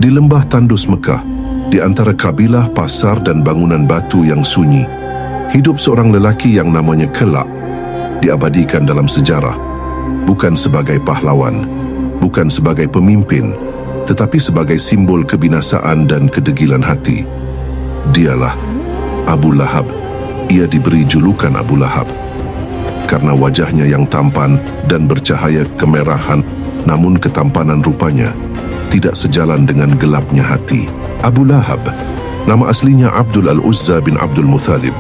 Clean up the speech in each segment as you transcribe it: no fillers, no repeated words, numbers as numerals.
Di lembah tandus Mekah, di antara kabilah, pasar dan bangunan batu yang sunyi, hidup seorang lelaki yang namanya Kelak. Diabadikan dalam sejarah, bukan sebagai pahlawan, bukan sebagai pemimpin, tetapi sebagai simbol kebinasaan dan kedegilan hati. Dialah Abu Lahab. Ia diberi julukan Abu Lahab karena wajahnya yang tampan dan bercahaya kemerahan, namun ketampanan rupanya tidak sejalan dengan gelapnya hati. Abu Lahab, nama aslinya Abdul Al-Uzza bin Abdul Muthalib.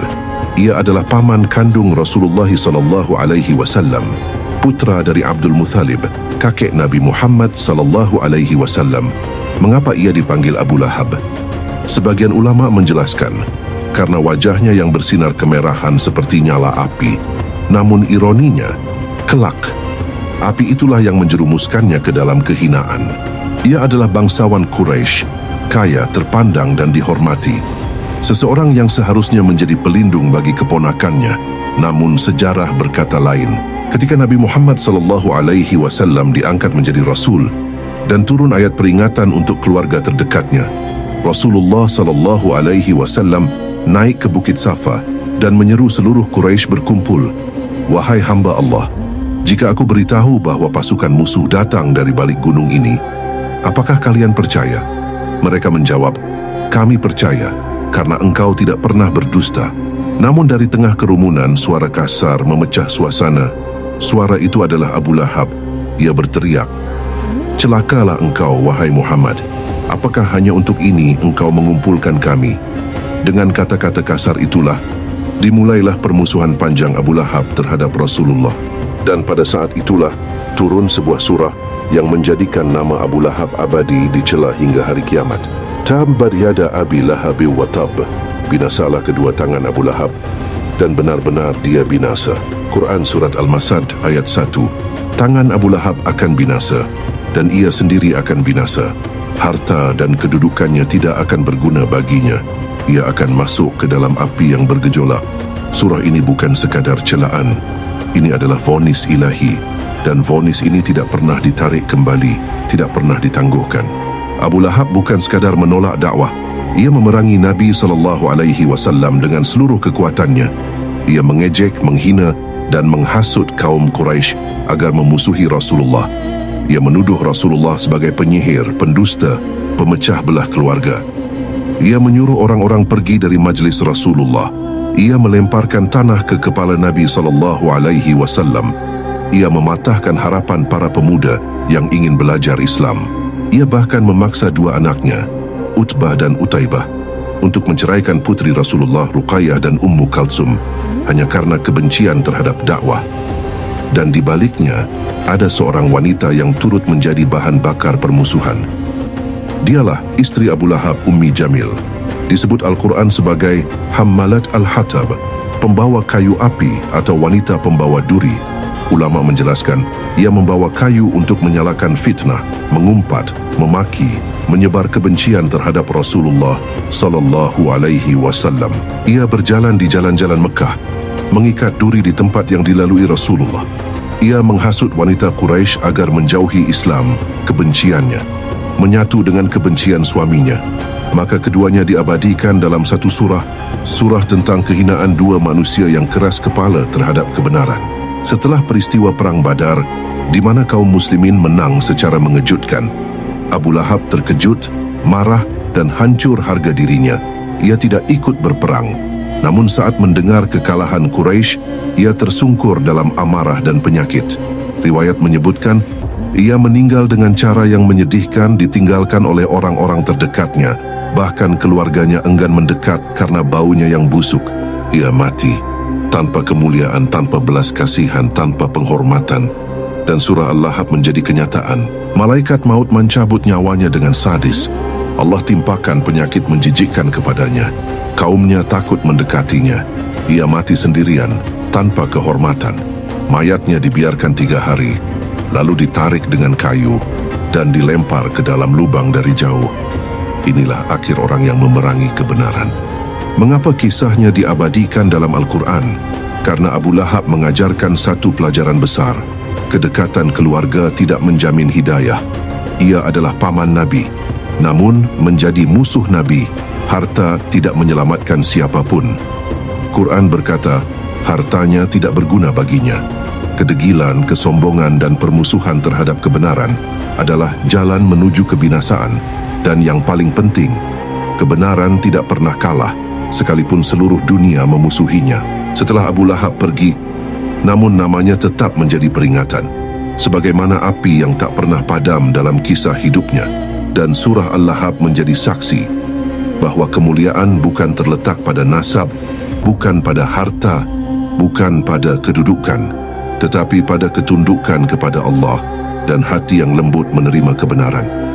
Ia adalah paman kandung Rasulullah SAW, putra dari Abdul Muthalib, kakek Nabi Muhammad SAW. Mengapa ia dipanggil Abu Lahab? Sebagian ulama menjelaskan, karena wajahnya yang bersinar kemerahan seperti nyala api. Namun ironinya, kelak, api itulah yang menjerumuskannya ke dalam kehinaan. Ia adalah bangsawan Quraisy, kaya, terpandang dan dihormati. Seseorang yang seharusnya menjadi pelindung bagi keponakannya. Namun sejarah berkata lain. Ketika Nabi Muhammad SAW diangkat menjadi Rasul dan turun ayat peringatan untuk keluarga terdekatnya, Rasulullah SAW naik ke Bukit Safa dan menyeru seluruh Quraisy berkumpul. Wahai hamba Allah, jika aku beritahu bahwa pasukan musuh datang dari balik gunung ini, apakah kalian percaya? Mereka menjawab, kami percaya karena engkau tidak pernah berdusta. Namun dari tengah kerumunan suara kasar memecah suasana. Suara itu adalah Abu Lahab. Ia berteriak, celakalah engkau wahai Muhammad. Apakah hanya untuk ini engkau mengumpulkan kami? Dengan kata-kata kasar itulah dimulailah permusuhan panjang Abu Lahab terhadap Rasulullah. Dan pada saat itulah turun sebuah surah yang menjadikan nama Abu Lahab abadi dicela hingga hari kiamat. Tabbat yada Abi Lahabi wa tab. Binasalah kedua tangan Abu Lahab dan benar-benar dia binasa. Quran Surat Al-Masad ayat 1. Tangan Abu Lahab akan binasa dan ia sendiri akan binasa. Harta dan kedudukannya tidak akan berguna baginya. Ia akan masuk ke dalam api yang bergejolak. Surah ini bukan sekadar celaan. Ini adalah vonis ilahi, dan vonis ini tidak pernah ditarik kembali, tidak pernah ditangguhkan. Abu Lahab bukan sekadar menolak dakwah. Ia memerangi Nabi SAW dengan seluruh kekuatannya. Ia mengejek, menghina dan menghasut kaum Quraisy agar memusuhi Rasulullah. Ia menuduh Rasulullah sebagai penyihir, pendusta, pemecah belah keluarga. Ia menyuruh orang-orang pergi dari majlis Rasulullah. Ia melemparkan tanah ke kepala Nabi SAW. Ia mematahkan harapan para pemuda yang ingin belajar Islam. Ia bahkan memaksa dua anaknya, Utbah dan Utaibah, untuk menceraikan putri Rasulullah Ruqayyah dan Ummu Kalsum hanya karena kebencian terhadap dakwah. Dan di baliknya, ada seorang wanita yang turut menjadi bahan bakar permusuhan. Dialah istri Abu Lahab, Ummi Jamil. Disebut Al-Quran sebagai Hammalat Al-Hatab, pembawa kayu api atau wanita pembawa duri. Ulama menjelaskan, ia membawa kayu untuk menyalakan fitnah, mengumpat, memaki, menyebar kebencian terhadap Rasulullah SAW. Ia berjalan di jalan-jalan Mekah, mengikat duri di tempat yang dilalui Rasulullah. Ia menghasut wanita Quraisy agar menjauhi Islam, kebenciannya, menyatu dengan kebencian suaminya. Maka keduanya diabadikan dalam satu surah, surah tentang kehinaan dua manusia yang keras kepala terhadap kebenaran. Setelah peristiwa Perang Badar, di mana kaum muslimin menang secara mengejutkan, Abu Lahab terkejut, marah dan hancur harga dirinya. Ia tidak ikut berperang. Namun saat mendengar kekalahan Quraisy, ia tersungkur dalam amarah dan penyakit. Riwayat menyebutkan, ia meninggal dengan cara yang menyedihkan, ditinggalkan oleh orang-orang terdekatnya. Bahkan keluarganya enggan mendekat karena baunya yang busuk. Ia mati tanpa kemuliaan, tanpa belas kasihan, tanpa penghormatan. Dan surah Al-Lahab menjadi kenyataan. Malaikat maut mencabut nyawanya dengan sadis. Allah timpakan penyakit menjijikkan kepadanya. Kaumnya takut mendekatinya. Ia mati sendirian, tanpa kehormatan. Mayatnya dibiarkan 3 hari, lalu ditarik dengan kayu dan dilempar ke dalam lubang dari jauh. Inilah akhir orang yang memerangi kebenaran. Mengapa kisahnya diabadikan dalam Al-Quran? Karena Abu Lahab mengajarkan satu pelajaran besar. Kedekatan keluarga tidak menjamin hidayah. Ia adalah paman Nabi. Namun, menjadi musuh Nabi, harta tidak menyelamatkan siapapun. Quran berkata, hartanya tidak berguna baginya. Kedegilan, kesombongan dan permusuhan terhadap kebenaran adalah jalan menuju kebinasaan. Dan yang paling penting, kebenaran tidak pernah kalah, sekalipun seluruh dunia memusuhinya. Setelah Abu Lahab pergi, namun namanya tetap menjadi peringatan, sebagaimana api yang tak pernah padam dalam kisah hidupnya. Dan surah Al-Lahab menjadi saksi bahwa kemuliaan bukan terletak pada nasab, bukan pada harta, bukan pada kedudukan, tetapi pada ketundukan kepada Allah dan hati yang lembut menerima kebenaran.